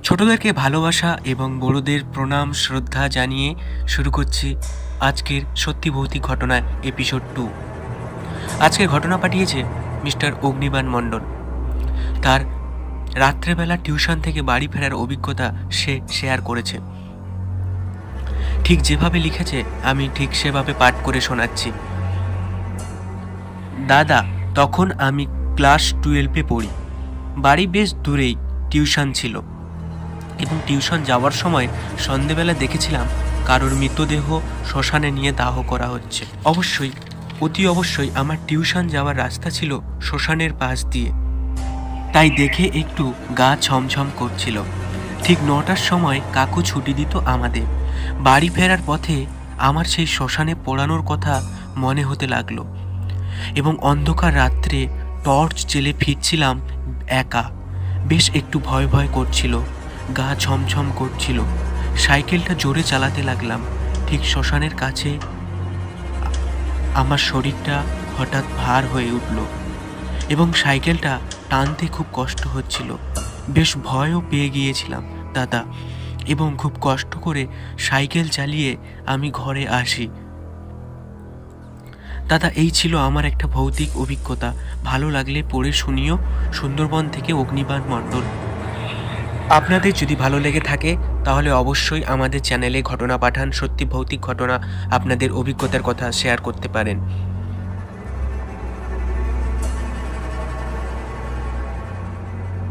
ছোটদেরকে ভালোবাসা এবং বড়দের প্রণাম শ্রদ্ধা জানিয়ে শুরু করছি আজকের সত্যি ভৌতিক ঘটনার এপিসোড 2। আজকের ঘটনা পাঠিয়েছে মিস্টার অগ্নিবাণ মণ্ডল। তার রাত্রেবেলা টিউশন থেকে বাড়ি ফেরার অভিজ্ঞতা সে শেয়ার করেছে। ঠিক যেভাবে লিখেছে আমি ঠিক সেভাবে পাঠ করে শোনাচ্ছি। দাদা, তখন আমি ক্লাস 12-এ পড়ি। বাড়ি বেশ দূরেই টিউশন ছিল এবং টিউশন যাওয়ার সময় সন্ধেবেলা দেখেছিলাম কারোর মৃতদেহ শ্মশানে নিয়ে দাহ করা হচ্ছে। অতি অবশ্যই আমার টিউশন যাওয়ার রাস্তা ছিল শ্মশানের পাশ দিয়ে, তাই দেখে একটু গা ছমছম করছিল। ঠিক 9টার সময় কাকু ছুটি দিত আমাদের। বাড়ি ফেরার পথে আমার সেই শ্মশানে পোড়ানোর কথা মনে হতে লাগলো এবং অন্ধকার রাত্রে টর্চ জেলে ফিরছিলাম একা। বেশ একটু ভয় ভয় করছিল, গা ছমছম করছিল। সাইকেলটা জোরে চালাতে লাগলাম। ঠিক শ্মশানের কাছে আমার শরীরটা হঠাৎ ভার হয়ে উঠল এবং সাইকেলটা টানতে খুব কষ্ট হচ্ছিল। বেশ ভয়ও পেয়ে গিয়েছিলাম দাদা, এবং খুব কষ্ট করে সাইকেল চালিয়ে আমি ঘরে আসি। দাদা, এই ছিল আমার একটা ভৌতিক অভিজ্ঞতা। ভালো লাগলে পড়ে শুনিও। সুন্দরবন থেকে অগ্নিবাণ মণ্ডল। আপনাদের যদি ভালো লেগে থাকে তাহলে অবশ্যই আমাদের চ্যানেলে ঘটনা পাঠান। সত্যি ভৌতিক ঘটনা, আপনাদের অভিজ্ঞতার কথা শেয়ার করতে পারেন।